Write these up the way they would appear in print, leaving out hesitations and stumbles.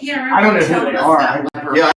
I don't know who they are. I've never. Yeah,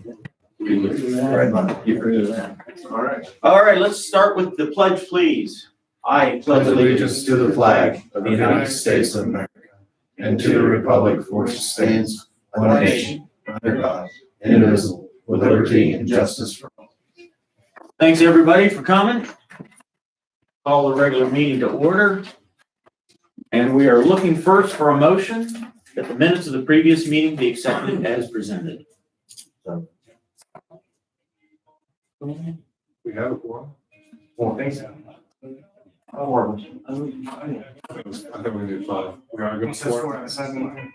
Get rid of that. All right, let's start with the pledge, please. I pledge allegiance to the flag of the United States of America and to the republic for which it stands, one nation, under God, indivisible, with liberty and justice for all. Thanks, everybody, for coming. Call the regular meeting to order. And we are looking first for a motion that the minutes of the previous meeting be accepted as presented. We have a quorum. Well, thanks. I think we did 5. We are going to 17.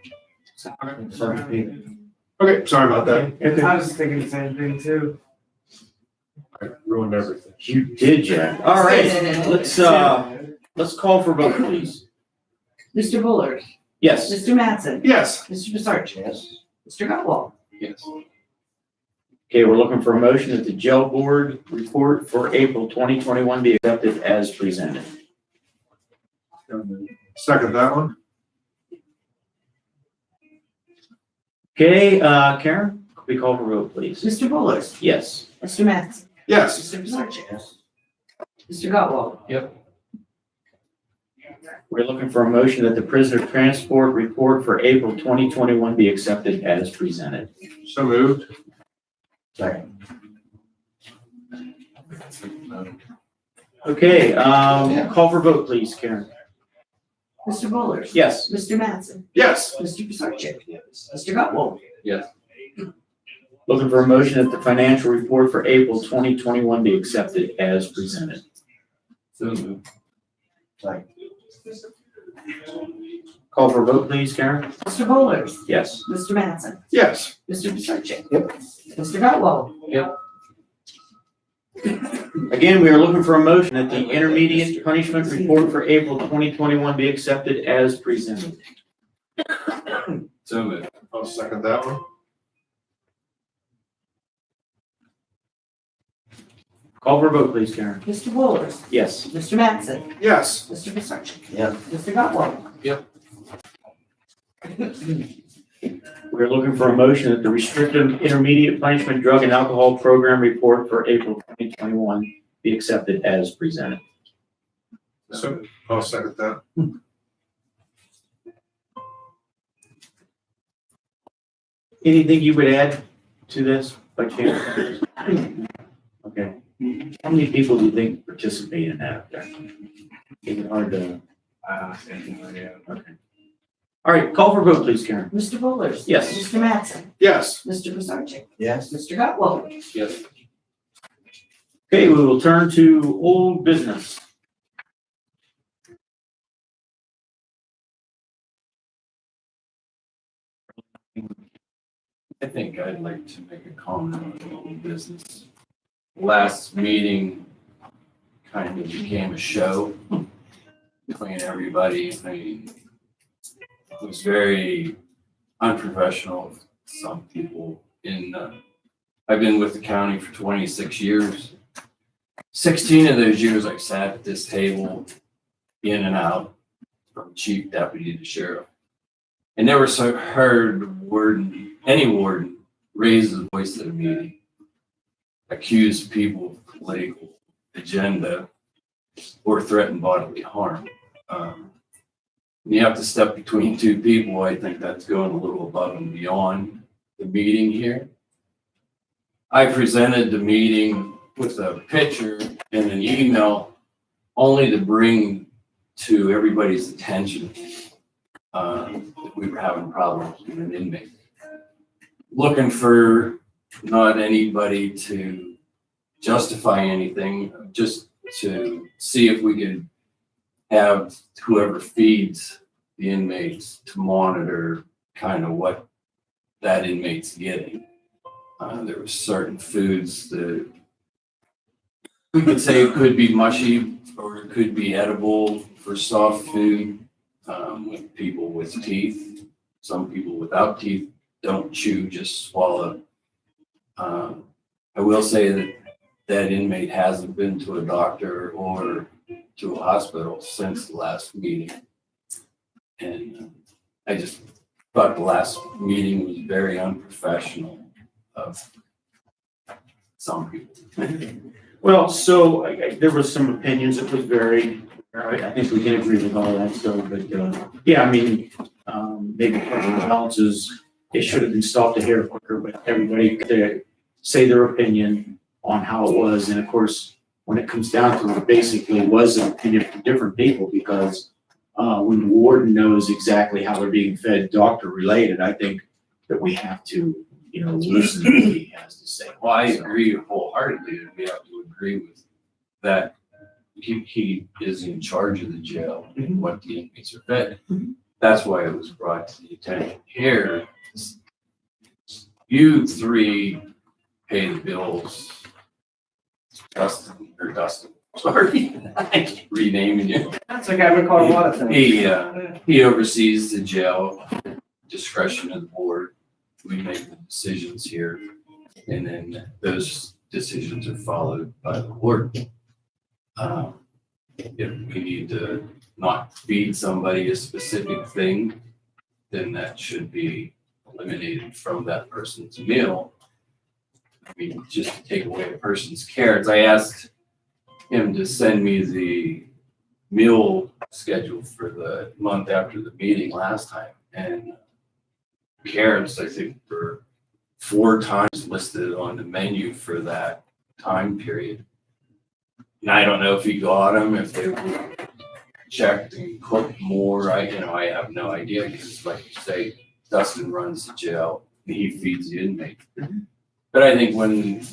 Okay, sorry about that. I was thinking the same thing too. I ruined everything. You did, Jack. All right, let's call for vote, please. Mr. Bullard, Yes. Mr. Mattson, Yes. Mr. Pisarcik, Yes. Mr. Gotwal, Yes. Okay, we're looking for a motion that the jail board report for April 2021 be accepted as presented. Second that one. Okay, Karen, could we call for vote, please? Mr. Bullard, Yes. Mr. Mattson, Yes. Mr. Pisarcik, Mr. Gotwal, We're looking for a motion that the prisoner transport report for April 2021 be accepted as presented. So moved. Second. Okay, call for vote, please, Karen. Mr. Bullard, Yes. Mr. Mattson, Yes. Mr. Pisarcik, Mr. Gotwal, Looking for a motion that the financial report for April 2021 be accepted as presented. So moved. Second. Call for vote, please, Karen. Mr. Bullard, Yes. Mr. Mattson, Yes. Mr. Pisarcik. Yep. Mr. Gotwal, Again, we are looking for a motion that the intermediate punishment report for April 2021 be accepted as presented. So moved. I'll second that one. Call for vote, please, Karen. Mr. Bullard, Yes. Mr. Mattson, Yes. Mr. Pisarcik, Yes. Mr. Gotwal, We're looking for a motion that the restricted intermediate punishment drug and alcohol program report for April 2021 be accepted as presented. So I'll second that. Anything you would add to this by chance? Okay. How many people do you think participate in that up there? Is it hard to? Okay. All right, call for vote, please, Karen. Mr. Bullard. Yes. Mr. Mattson, Yes. Mr. Pisarcik, Yes. Mr. Gotwal, Yes. Okay, we will turn to old business. I think I'd like to make a comment on old business. Last meeting kind of became a show between everybody. I mean, it was very unprofessional of some people I've been with the county for 26 years. 16 of those years I've sat at this table in and out from chief deputy to sheriff. And never heard any warden raise his voice at a meeting, accuse people of political agenda, or threaten bodily harm. When you have to step between two people, I think that's going a little above and beyond the meeting here. I presented the meeting with a picture and an email only to bring to everybody's attention that we were having problems with an inmate. Looking for not anybody to justify anything, just to see if we could have whoever feeds the inmates to monitor kind of what that inmate's getting. There were certain foods that we could say it could be mushy or it could be edible for soft food with people with teeth. Some people without teeth don't chew, just swallow. I will say that that inmate hasn't been to a doctor or to a hospital since the last meeting. And I just thought the last meeting was very unprofessional of some people. Well, so there was some opinions that was varied. I think we can agree with all that stuff, but, yeah, I mean, maybe personal balances, it should have been stopped a hair quicker, but everybody could say their opinion on how it was. And of course, when it comes down to it, basically was an opinion from different people because, when the warden knows exactly how they're being fed doctor related, I think that we have to, listen to what he has to say. Well, I So, agree wholeheartedly, and we have to agree with that. He is in charge of the jail and what the inmates are fed. That's why it was brought to the attention here. You three pay the bills. Dustin, sorry, I keep renaming you. That's like I've been called a lot of things. He oversees the jail, discretion of the board. We make the decisions here, and then those decisions are followed by the board. If we need to not feed somebody a specific thing, then that should be eliminated from that person's meal. I mean, just to take away a person's carrots. I asked him to send me the meal schedule for the month after the meeting last time, and carrots, I think, were 4 times listed on the menu for that time period. And I don't know if he got them, if they were checked and cooked more. I have no idea because, like you say, Dustin runs the jail and he feeds the inmate. But I think when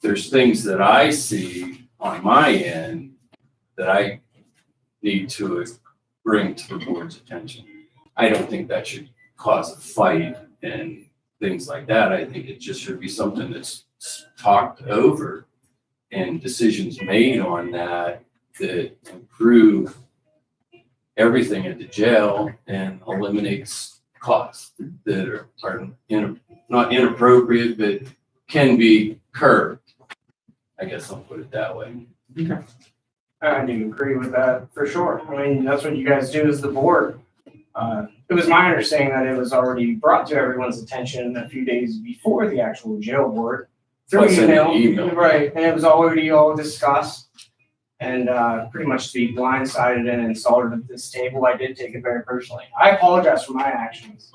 there's things that I see on my end that I need to bring to the board's attention, I don't think that should cause a fight and things like that. I think it just should be something that's talked over and decisions made on that improve everything at the jail and eliminates costs that are not inappropriate, but can be curbed. I guess I'll put it that way. I do agree with that for sure. I mean, that's what you guys do as the board. It was my understanding that it was already brought to everyone's attention a few days before the actual jail board. Through I sent an email. Right, and it was already all discussed. And pretty much to be blindsided and insulted at this table, I did take it very personally. I apologize for my actions.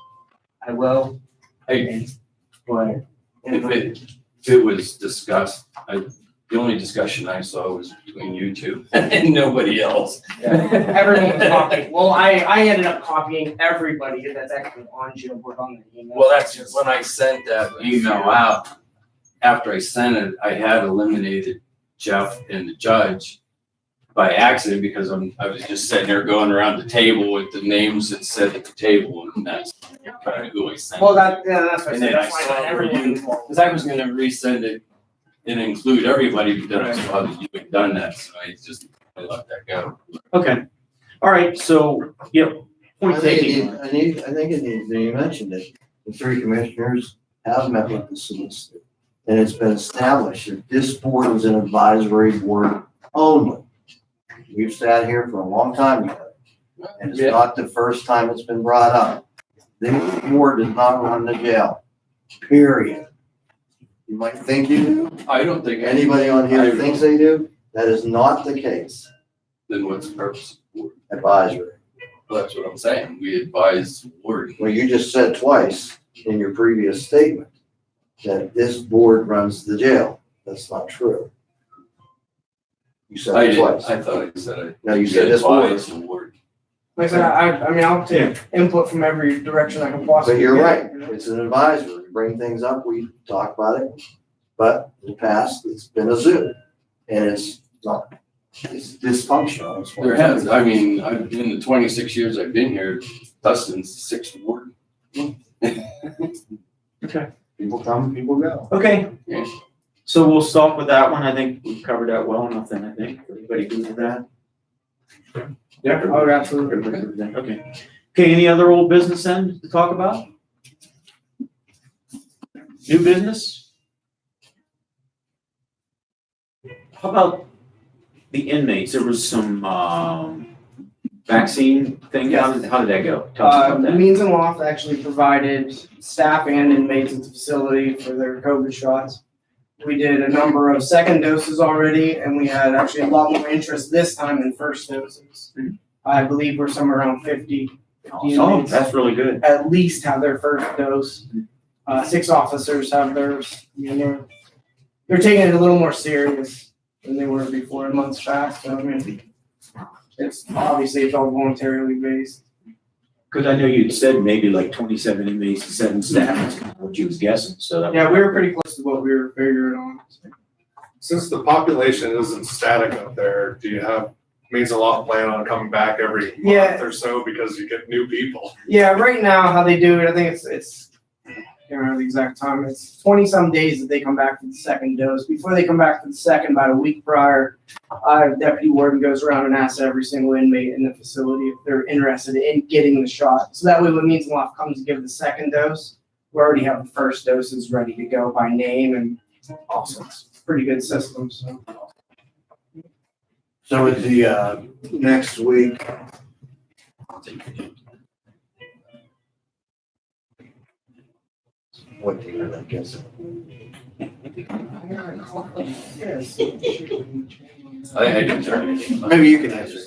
I will. Hey, But if it was discussed, the only discussion I saw was between you two and nobody else. everyone was copying. Well, I ended up copying everybody that's actually on jail board on the email. Well, that's just when I sent that email out. After I sent it, I had eliminated Jeff and the judge by accident because I was just sitting there going around the table with the names that said at the table, and that's kind of who I sent. Well, that's what I And said. then I That's why saw not where everyone you- involved. Because I was gonna resend it and include everybody, but then I saw that you had done that, so I let that go. Okay, all right, so, yep, I point think taken. it needs, you mentioned it, the 3 commissioners have met with the solicitor. And it's been established that this board is an advisory board only. We've sat here for a long time together, and it's Yeah. not the first time it's been brought up. This board does not run the jail, period. You might think you do, I don't think anybody on here thinks they do, that is not the case, Then what's the purpose of the board? advisory. Well, that's what I'm saying. We advise the board. Well, you just said twice in your previous statement that this board runs the jail. That's not true. You said I it didn't, twice. I thought I said it. No, you said this board. Advise the board. Like I said, I mean, I'll take input from every direction I can possibly. But you're get, right, you know? it's an advisory. We bring things up, we talk about it. But in the past, it's been a zoo. And it's not, it's dysfunctional. It's There has, I mean, in the 26 years I've been here, Dustin's the 6th ward. Okay. People come, people go. Okay, Yeah. so we'll stop with that one. I think we've covered that well enough then, I think. Everybody good with that? Yeah, oh, absolutely. Everybody good with that? Okay. Okay, any other old business then to talk about? New business? How about the inmates? There was some, vaccine thing. How did that go? Tell us about that. Means and Loft actually provided staff and inmates at the facility for their COVID shots. We did a number of second doses already, and we had actually a lot more interest this time in first doses. I believe we're somewhere around 50 Oh, inmates that's really good. at least have their first dose. 6 officers have theirs. I mean, they're taking it a little more serious than they were before in months past. So I mean, it's all voluntarily based. Because I know you'd said maybe like 27 inmates and 7 staff, that's kind of what you was guessing, so that. Yeah, we were pretty close to what we were figuring on. Since the population isn't static up there, do you have, means a lot plan on coming back every Yeah. month or so because you get new people? Yeah, right now how they do it, I think it's I can't remember the exact time. It's 20-some days that they come back for the second dose. Before they come back for the second, about a week prior, deputy warden goes around and asks every single inmate in the facility if they're interested in getting the shot. So that way, when Means and Law comes to give the second dose, we already have the first doses ready to go by name, and also it's a pretty good system. So So at the, next week, what day is that, guess? I didn't turn anything. Maybe you can answer.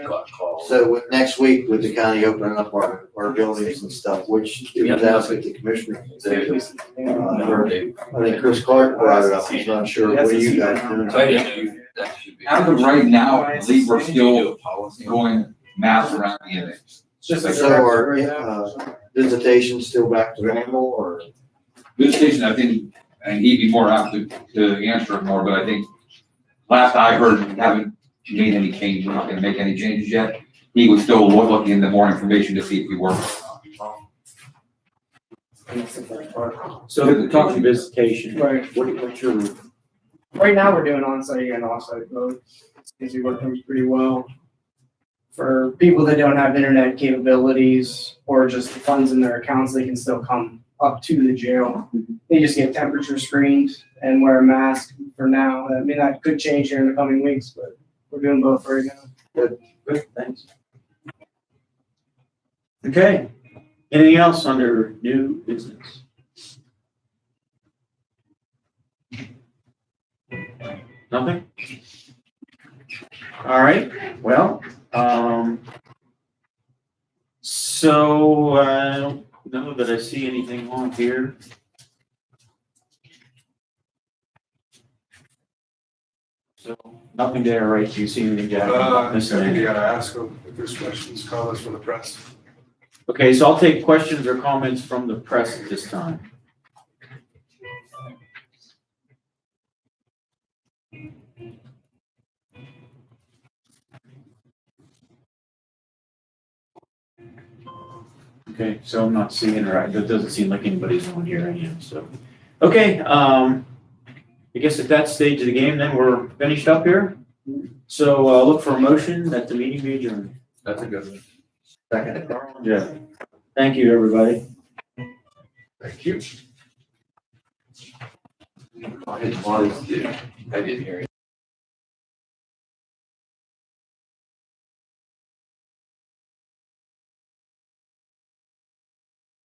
Got called. So with next week, with the county opening up our buildings and stuff, which it was asked at the commissioner. I think Chris Clark brought it up, he's not sure, what are you guys doing? So I didn't know that should be. As of right now, I believe we're still going mass around the index. it's just a So directive are, right now. visitations still back to normal, or? Visitation, I think, and he'd be more apt to answer it more, but I think last I heard, we haven't made any changes, we're not gonna make any changes yet. He was still looking into more information to see if we were. So the talk of visitation, Right. what's your, Right now, we're doing on-site and off-site both. Seems to be working pretty well. For people that don't have internet capabilities or just the funds in their accounts, they can still come up to the jail. They just get temperature screened and wear a mask for now. I mean, that could change here in the coming weeks, but we're doing both right now. good, thanks. Okay, anything else under new business? Nothing? All right, well, so I don't know that I see anything on here. So, nothing there, right? Do you see anything, Jack? I Missing think anything? you gotta ask them if there's questions, comments from the press. Okay, so I'll take questions or comments from the press at this time. Okay, so I'm not seeing, or it doesn't seem like anybody's on here anyhow, so. Okay, I guess at that stage of the game, then we're finished up here. So, look for a motion that the meeting be adjourned. That's a good one. Second. Carl and Jeff. Thank you, everybody. Thank you. I didn't hear it.